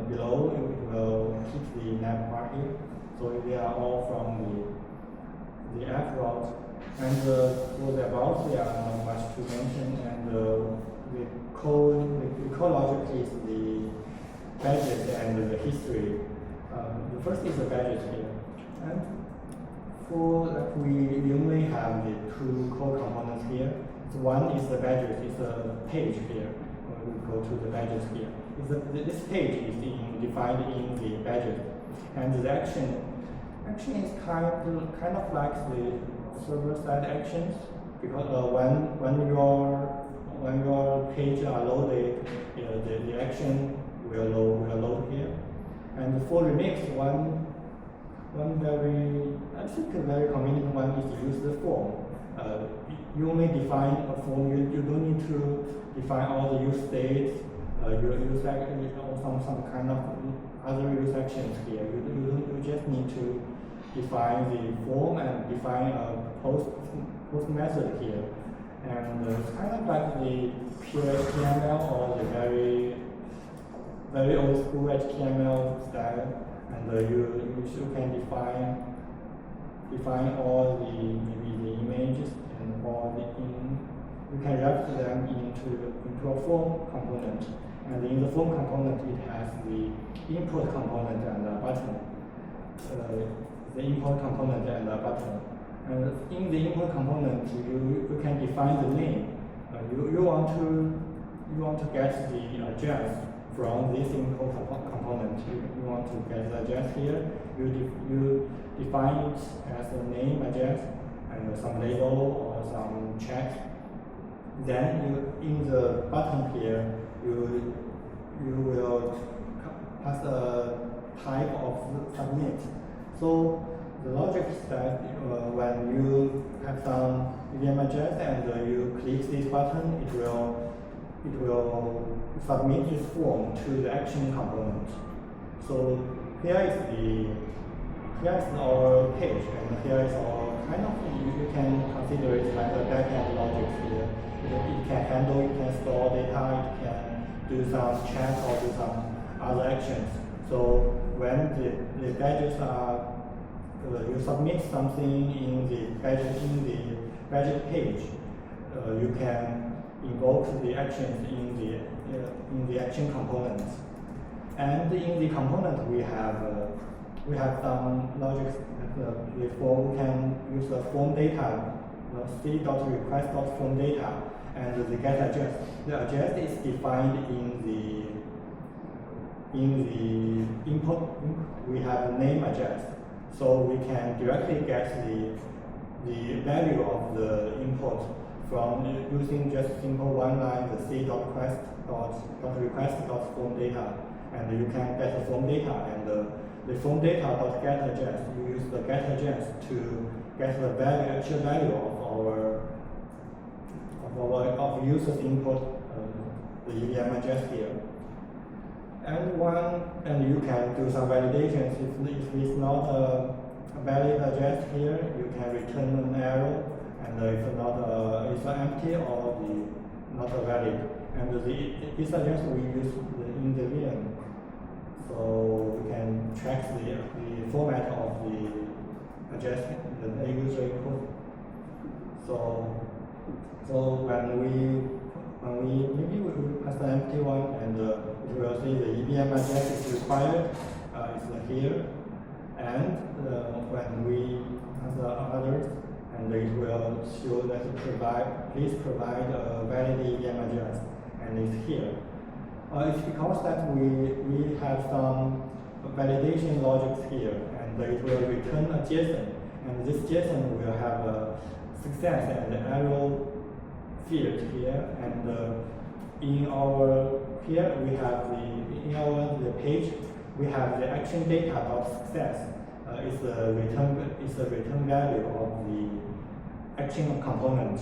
below it will keep the nav part here. So they are all from the app route. And for the about, there are not much to mention. And the code logic is the badges and the history. The first is the badges here. And for like we only have the two core components here. So one is the badges, it's a page here. We go to the badges here. This page is defined in the badges, and the action is kind of like the server-side actions, because when your page are loaded, the action will load here. And for remix, one very convenient one is to use the form. You only define a form. You don't need to define all the use states, use action, or some kind of other use actions here. You just need to define the form and define a post method here. And it's kind of like the pure HTML or the very old school HTML style. And you can define all maybe the images and all you can wrap them into a form component. And in the form component, it has the input component and a button. The input component and a button. And in the input component, you can define the name. You want to get the address from this input component. You want to get the address here. You define it as a name address and some label or some check. Then in the button here, you will pass a type of submit. So the logic is that when you have some EVM address and you click this button, it will submit this form to the action component. So here is our page, and here is our kind of, you can consider it like a backend logic here. It can handle, it can store data, it can do some check or do some other actions. So when the badges are, you submit something in the badge page, you can invoke the actions in the action component. And in the component we have some logic. Before we can use the form data, c.request.form data, and the get address. The address is defined in the input. We have name address, so we can directly get the value of the input from using just simple one line, the c.request.form data, and you can get the form data, and the form data.get address. You use the get address to get the actual value of user's input, the EVM address here. And you can do some validations. If it's not a valid address here, you can return an error. And if not, it's empty or not valid. And this address we use in the VM, so we can track the format of the address, the user input. So when we pass the empty one, and it will say the EVM address is required, it's here, and when we pass the others, and it will show that please provide a valid EVM address, and it's here. It's because that we have some validation logics here, and it will return a JSON, and this JSON will have a success and arrow field here, and in the page we have the action data.success. It's a return value of the action component.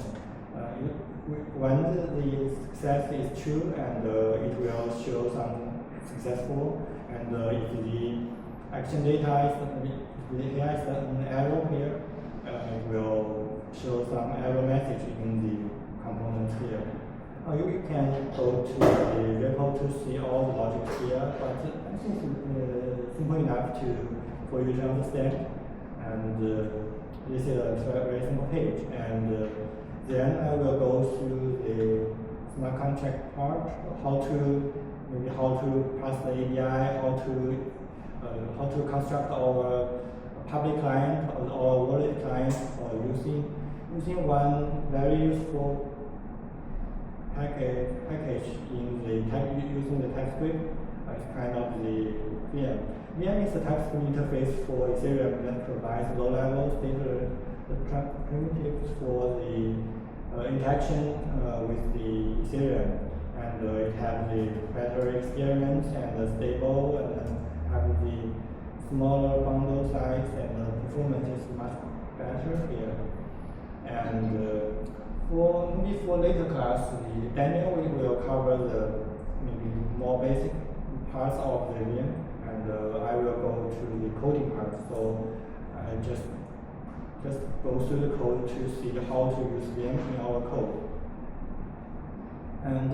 When the success is true, and it will show some successful, and if the action data is an error here, it will show some error message in the component here. You can go to the repo to see all the logic here, but I think it's simple enough for you to understand. And this is a very simple page. And then I will go through the smart contract part, how to pass the API, how to construct our public client or wallet client, or using one very useful package in using the TypeScript. It's kind of the VM. VM is a TypeScript interface for Ethereum that provides low-level state primitives for the interaction with the Ethereum, and it has the better experience and the stable, and have the smaller bundle size, and the performance is much better here. And for later class, Daniel will cover the maybe more basic parts of the VM, and I will go to the coding part. So I just go through the code to see how to use VM in our code. And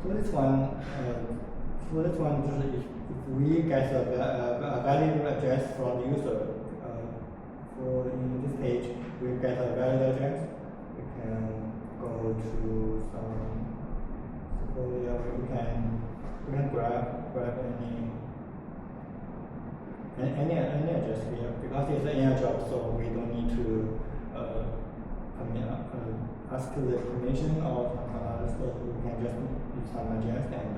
for this one, if we get a valid address from the user, for in this page we get a valid address. We can go to some Sequoia. We can grab any address here, because it's an inner job, so we don't need to ask the permission of others. So we can just use some address, and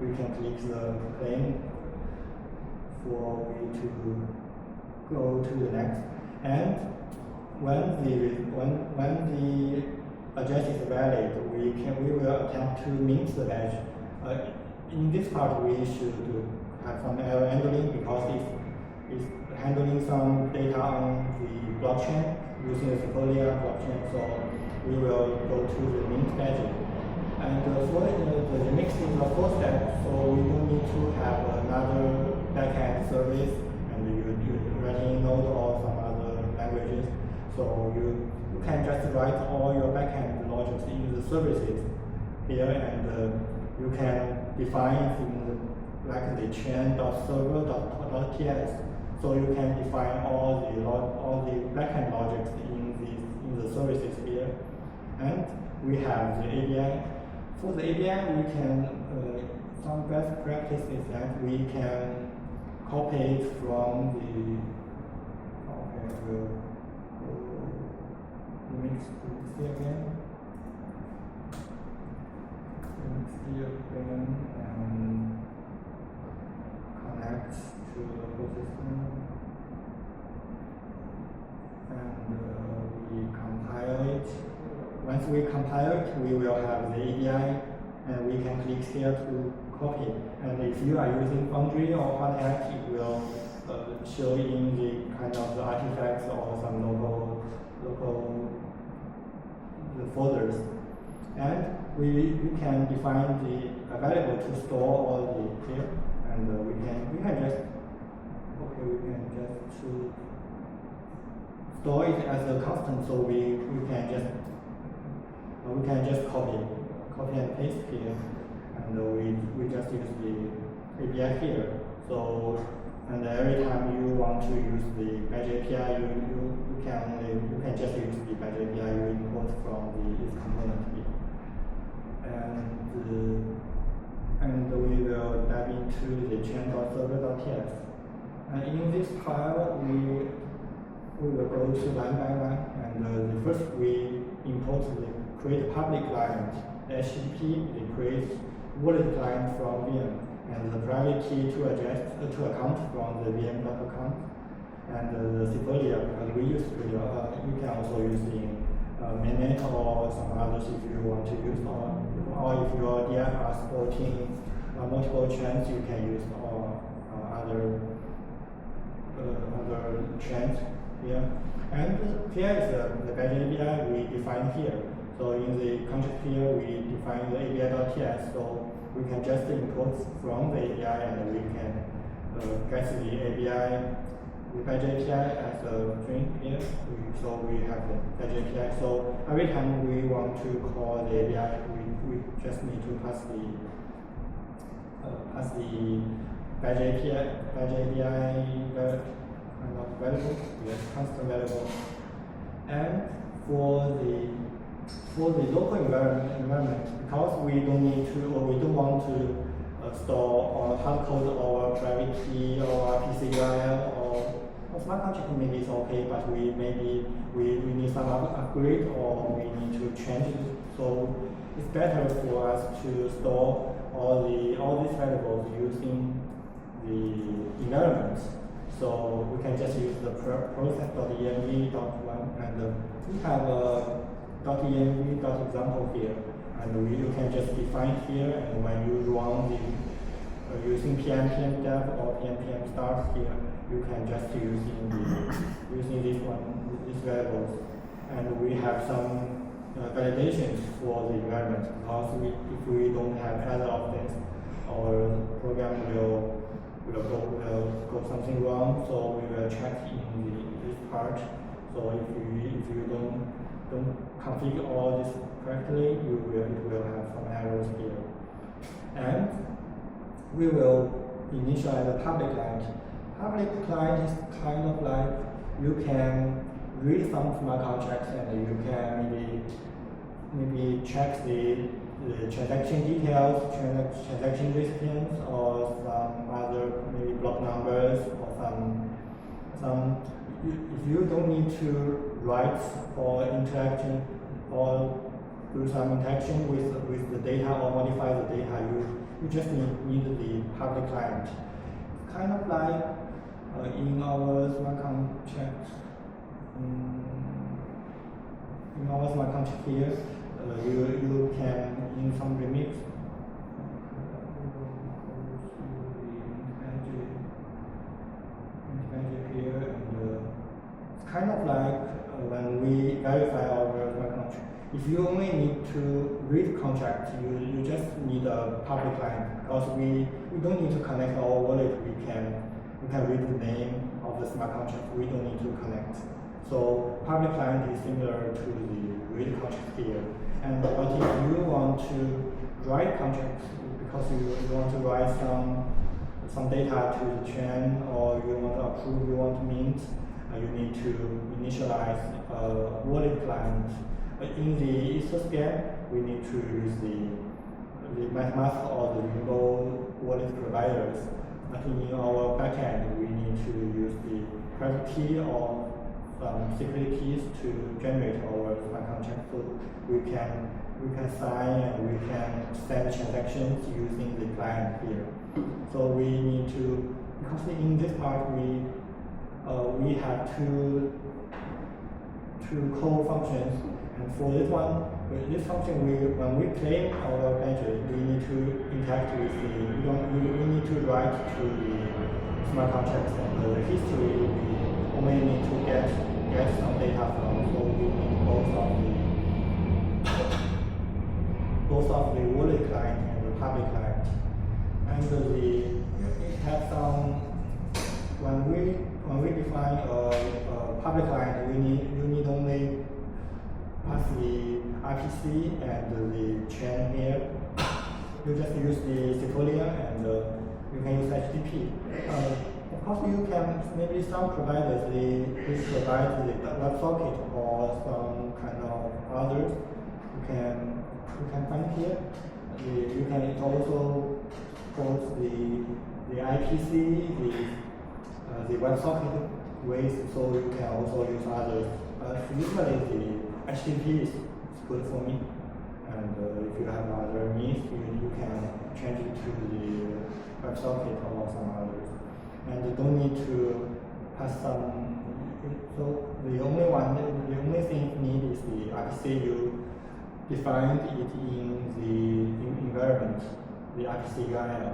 we can click the claim for we to go to the next. And when the address is valid, we will attempt to mint the badge. In this part, we should have some error handling, because it's handling some data on the blockchain using the Sequoia blockchain. So we will go to the mint badge. And for the mix is the fourth step, so we don't need to have another backend service, and you writing Node or some other languages. So you can just write all your backend logics in the services here, and you can define things like the chain.server.ts. So you can define all the backend logics in the services here. And we have the API. For the API, we can some best practice is that we can copy it from the mix again. And connect to the whole system. And we compile it. Once we compile it, we will have the API, and we can click here to copy it. And if you are using Foundry or Hardhat, it will show in the kind of the artifacts or some local folders. And we can define the available to store all the here, and we can just to store it as a constant. So we can just copy and paste here, and we just use the API here. So, and every time you want to use the badge API, you can just use the badge API you import from its component here. And we will dive into the chain.server.ts. And in this file, we will go to line by line. And the first we import the create public client, HTTP, the create wallet client from VM, and the private key to account from the VM.account, and the Sequoia, because we use Sequoia. You can also use in mainnet or some others if you want to use, or if your DF are supporting multiple chains, you can use other chains here. And here is the badge API we define here. So in the contract here, we define the API.ts, so we can just import from the API, and we can get the API, the badge API as a string here. So we have the badge API. So every time we want to call the API, we just need to pass the badge API kind of variable, yes, constant variable. And for the local environment, because we don't need to, or we don't want to store or hard code our private key or PCURL or smart contract, maybe it's okay, but we need some upgrade or we need to change it. So it's better for us to store all these variables using the environment. So we can just use the process.env.1 and we have a .env.example here, and you can just define here, and when you run the using pm-dev or pm-start here, you can just using these variables, and we have some validations for the environment, because if we don't have either of this, our program will go something wrong. So we will check in this part. So if you don't configure all this correctly, it will have some errors here. And we will initialize the public client. Public client is kind of like you can read some smart contracts and you can maybe check the transaction details, transaction recipients, or some other maybe block numbers, or some. If you don't need to write or interaction or do some interaction with the data or modify the data, you just need the public client. Kind of like in our smart contract. In our smart contract here, you can, in some remix, here, and it's kind of like when we verify our smart contract. If you only need to read contract, you just need a public client, because we don't need to connect our wallet. We can read the name of the smart contract. We don't need to connect. So public client is similar to the read contract here. And but if you want to write contracts, because you want to write some data to the chain, or you want to approve, you want to mint, you need to initialize a wallet client. In the Etherscan, we need to use the MetaMask or the Rainbow wallet providers. But in our backend, we need to use the private key or some secret keys to generate our smart contract. So we can sign and we can send transactions using the client here. So we need to, because in this part we have two call functions, and for this one, this function when we claim our badges, we need to interact with we need to write to the smart contracts, and the history we only need to get some data from. So we need both of the wallet client and the public client. And it has some, when we define a public client, you need only pass the RPC and the chain here. You just use the Citoyen and you can use HTTP. Of course, you can, maybe some providers, they provide the WebSocket or some kind of others. You can find here. You can also put the IPC, the WebSocket ways, so you can also use others. Usually the HTTP is good for me, and if you have other means, you can change it to the WebSocket or some others. And you don't need to pass some. So the only thing you need is the RPC. You defined it in the environment, the RPC URL.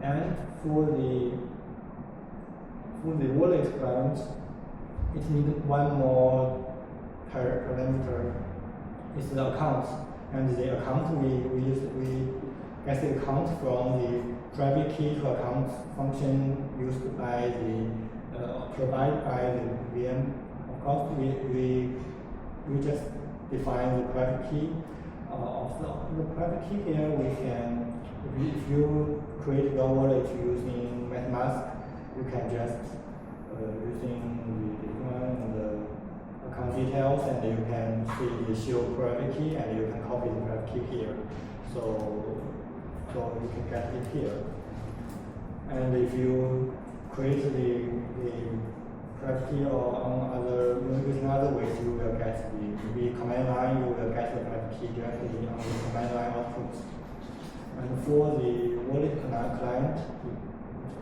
And for the wallet client, it needs one more parameter. It's the account, and the account we get the account from the private key to account function used by provided by the VM. Of course, we just define the private key the private key here, we can, if you create your wallet using MetaMask, you can just using the Bitcoin and the account details, and you can see the show private key, and you can copy the private key here. So you can get it here. And if you create the private key or on using other ways, you will get the command line, you will get the private key directly on the command line output. And for the wallet client,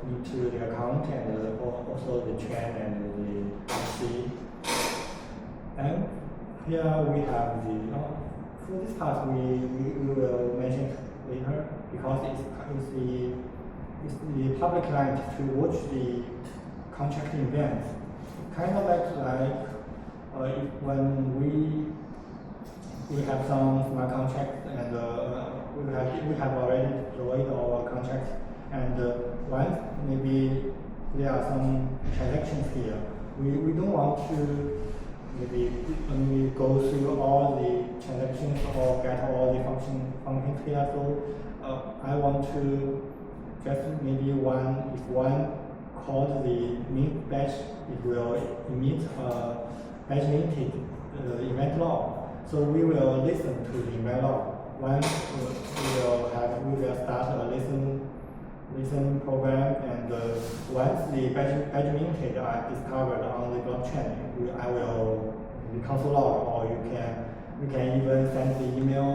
into the account and also the chain and the key. And here we have for this part we will mention later, because it's the public client to watch the contracting events. Kind of like when we have some smart contracts, and we have already deployed our contracts, and once maybe there are some transactions here, we don't want to maybe only go through all the transactions or get all the functions here. So I want to just maybe if one called the mint batch, it will emit a batch minted event log. So we will listen to the event log. Once we will start a listen program, and once the batch minted are discovered on the blockchain, I will console log, or you can even send the email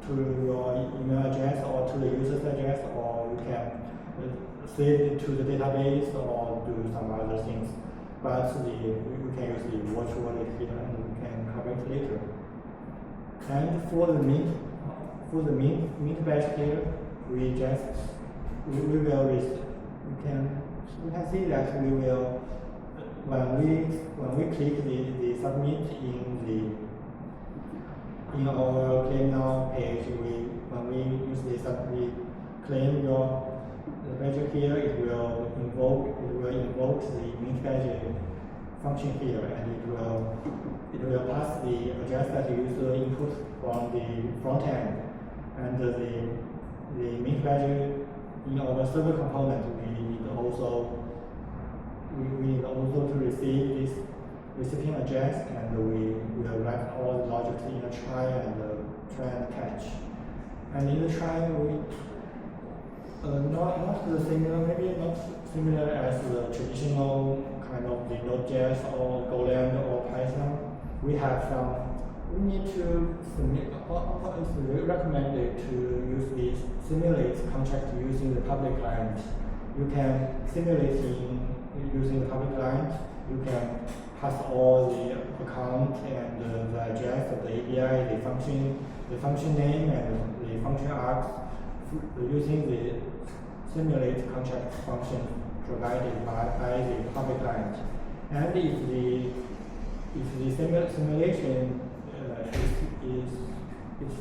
to your email address or to the user's address, or you can save it to the database or do some other things. But we can use the virtual wallet here, and we can cover it later. And for the mint batch here, we can see that we will, when we click the submit in our claim now page, when we use the claim the badge here, it will invoke the mint badge function here, and it will pass the address that the user input from the front end, and the mint badge in our server component. We need also to receive this recipient address, and we will write all the logic in a try and catch. And in the try, we maybe not similar as the traditional kind of the Node.js or Golang or Python. We need to submit, it's recommended to use the simulate contract using the public client. You can simulate using the public client. You can pass all the account and the address of the API, the function name, and the function args using the simulate contract function provided by the public client. And if the simulation is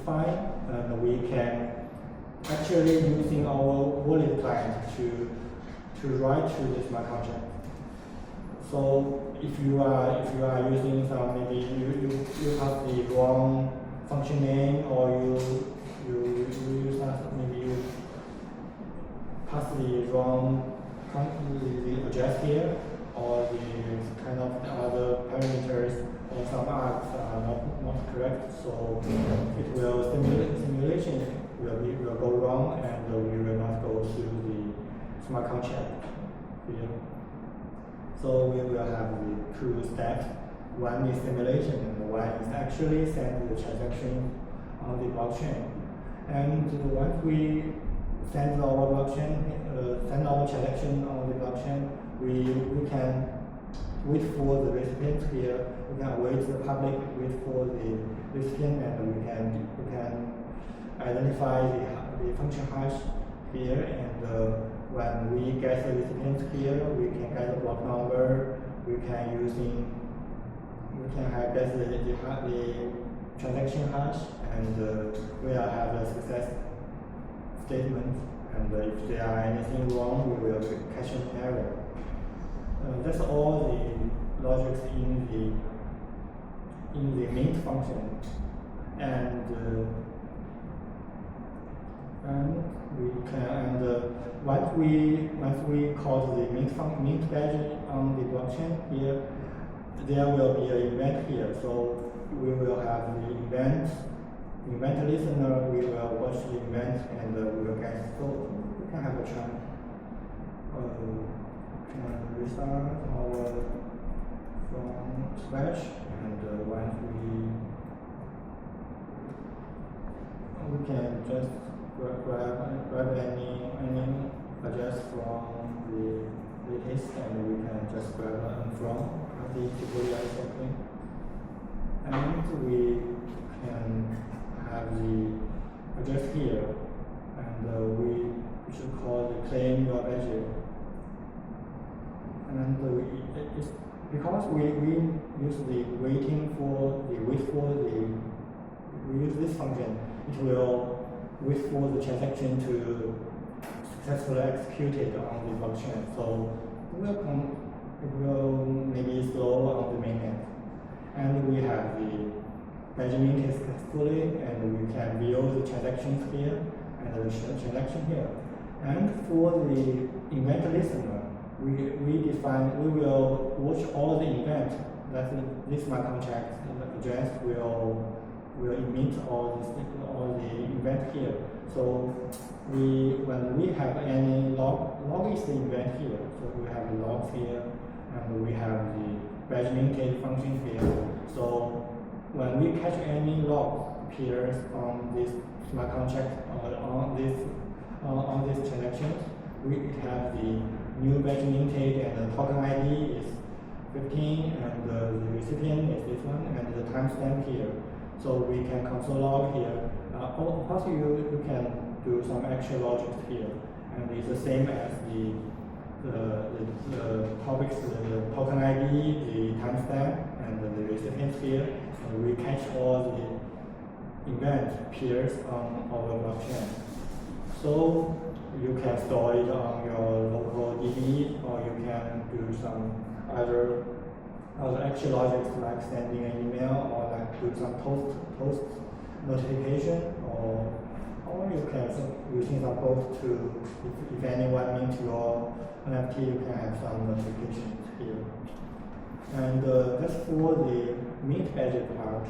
fine, and we can actually using our wallet client to write to the smart contract. So if you are using some, maybe you have the wrong function name, or you use maybe you pass the wrong the address here, or the kind of other parameters or some args are not correct. So it will simulation will go wrong, and we will not go through the smart contract here. So we will have the two steps. One is simulation, and one is actually send the transaction on the blockchain. And once we send our transaction on the blockchain, we can wait for the recipient here. We can await the public, wait for the recipient, and we can identify the function hash here, and when we get the recipient here, we can get the block number. We can get the transaction hash, and we will have a success statement. And if there are anything wrong, we will catch an error. That's all the logics in the mint function. and we can once we call the mint badge on the blockchain here, there will be an event here. So we will have the event listener. We will watch the event and we will get. So we can have a try. Can restart our from scratch, and once we can just grab any address from the list, and we can just grab from the tutorial exactly. And we can have the address here, and we should call the claim your badge. And it's because we use the wait for we use this function. It will wait for the transaction to successfully execute it on the blockchain. So it will maybe slow on the mainnet. And we have the badge minted successfully, and we can view the transactions here and the transaction here. And for the event listener, we will watch all the events that this smart contract address will emit all the event here. So when we have any log is the event here. So we have the logs here, and we have the badge minted function here. So when we catch any log appears on this smart contract or on this transaction, we have the new badge minted, and the token ID is 15, and the recipient is this one, and the timestamp here. So we can console log here. Of course, you can do some extra logic here, and it's the same as the topics, the token ID, the timestamp, and the recipient here. And we catch all the event appears on our blockchain. So you can store it on your local DB, or you can do some other extra logics like sending an email, or like do some post notification, or you can using some post to if anyone mint your NFT, you can have some notifications here. And that's for the mint badge part.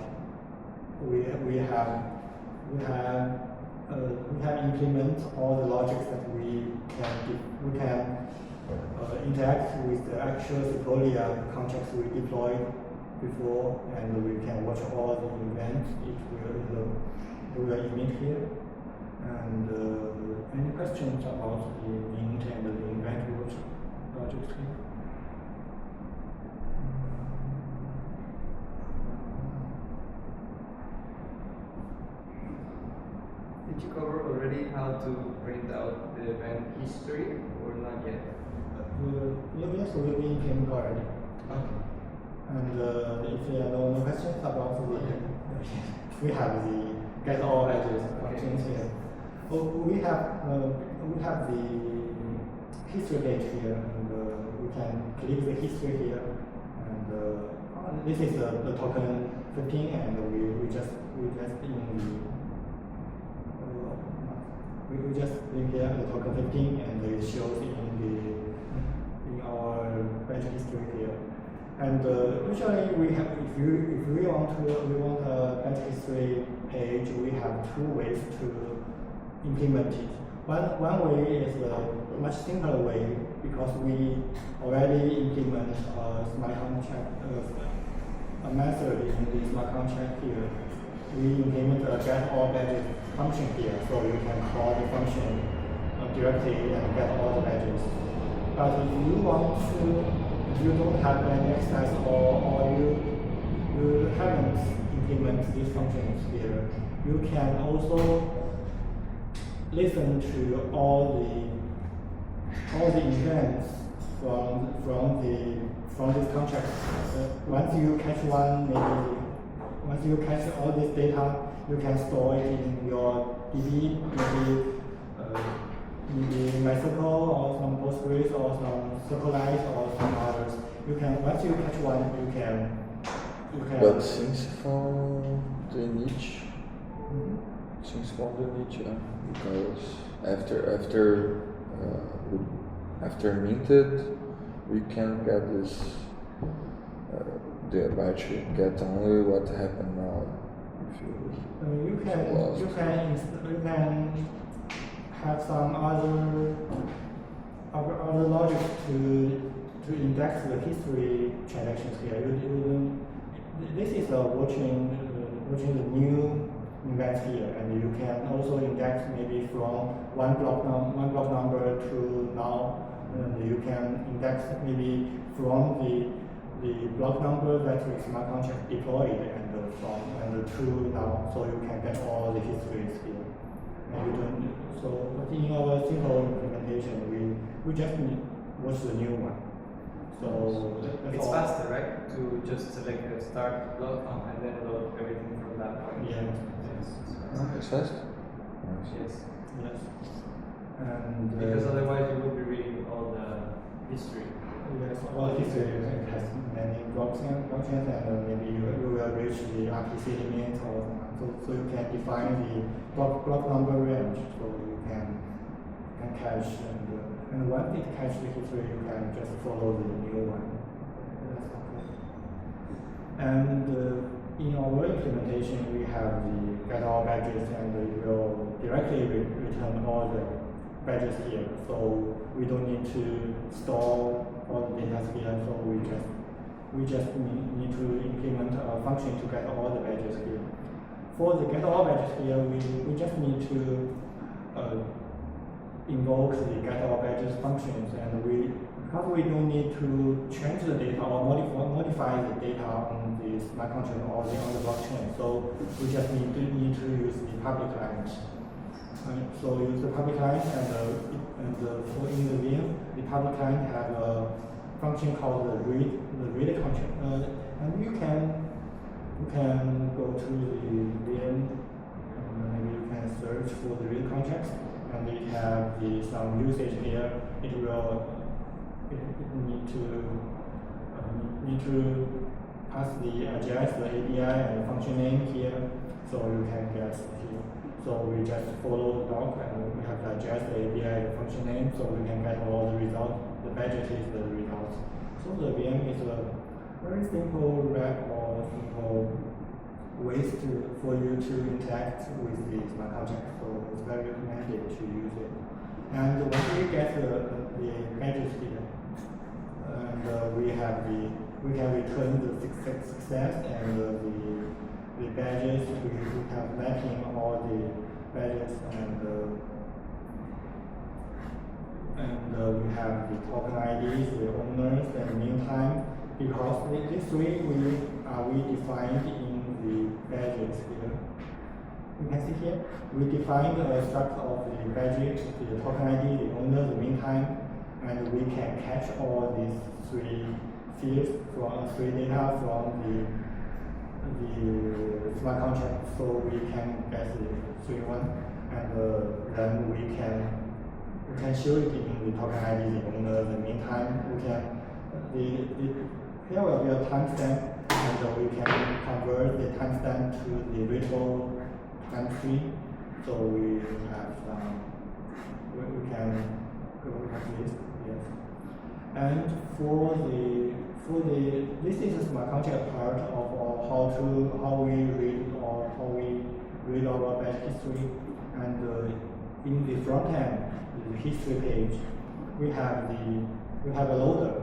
We have implement all the logics that we can interact with the actual Sequoia contracts we deployed before, and we can watch all the events it will emit here. And any questions about the mint and the event logics here? Did you cover already how to print out the event history, or not yet? Yes, we will be implementing already. Okay. And if there are no questions about we have the get all badges functions here. We have the history page here, and we can click the history here, and this is the token 15, and we just click here the token 15, and it shows in our badge history here. And usually we have, if we want a badge history page, we have two ways to implement it. One way is a much simpler way, because we already implement a smart contract, a method in the smart contract here. We implement a get all badges function here, so you can call the function directly and get all the badges. But if you don't have any access, or you haven't implemented these functions here, you can also listen to all the events from this contract. Once you catch one, once you catch all this data, you can store it in your DB, maybe MySQL, or some Postgres, or some SQLite, or some others. You can, once you catch one, you can. But since for the niche Seems wonderlich, yeah, because after minted, we can get this the batch get only what happened now. If You can lost. you can have some other logic to index the history transactions here. This is watching the new events here, and you can also index maybe from one block number to now, and you can index maybe from the block number that the smart contract deployed and to now, so you can get all the histories here. And you don't, so but in our simple implementation, we just need what's the new one. So that's It's all. faster, right? To just select the start block and then load everything from that point. Yeah. Yes. It's fast. Nice. Yes. Yes. And Because otherwise you would be reading all the history. yes, all history has many blockchains, and maybe you will reach the RPC limit, or so you can define the block number range, so you can cache, and once it caches the history, you can just follow the new one. That's okay. And in our implementation, we have the get all badges, and it will directly return all the badges here. So we don't need to store all the data here. So we just need to implement a function to get all the badges here. For the get all badges here, we just need to invoke the get all badges functions, and because we don't need to change the data or modify the data on the smart contract or on the blockchain. So we just need to use the public client. So use the public client, and for in the VM, the public client have a function called the read contract, and you can go to the VM, maybe you can search for the read contracts, and it have some usage here. It need to pass the address, the API, and the function name here, so you can get here. So we just follow the doc, and we have the address, the API, the function name, so we can get all the results. The budget is the results. So the VM is a very simple wrap or simple ways for you to interact with the smart contract. So it's very recommended to use it. And once we get the badges here, and we can return the success and the badges. We have mapping all the badges, and we have the token IDs, the owners, and meantime, because these three we defined in the badges here. You can see here, we defined a structure of the badges, the token ID, the owner, the meantime, and we can catch all these three fields from three data from the smart contract, so we can get the 3-1, and then we can show it in the token ID, the owner, the meantime. We can here will be a timestamp, and we can convert the timestamp to the readable time tree. So we have we can go like this, yes. And this is a smart contract part of how we read our batch history, and in the front end, the history page, we have a loader.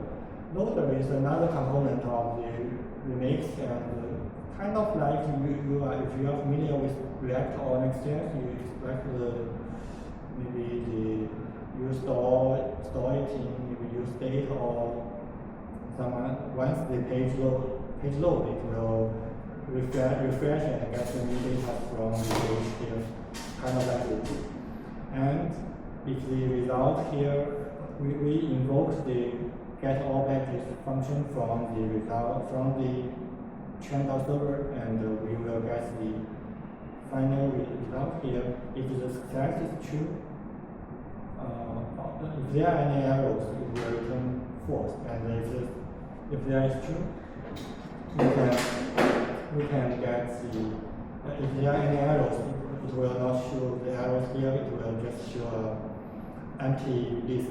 Loader is another component of the Remix, and kind of like if you are familiar with React or Next.js, you expect you store it in maybe use state, or once the page load, it will refresh and get the new data from the page here, kind of like this. And if the result here, we invoke the get all badges function from the result from the Trend.js server, and we will get the final result here. If the success is true, if there are any errors, it will return false, and if there is true, we can get If there are any errors, it will not show the errors here, it will just show an empty list.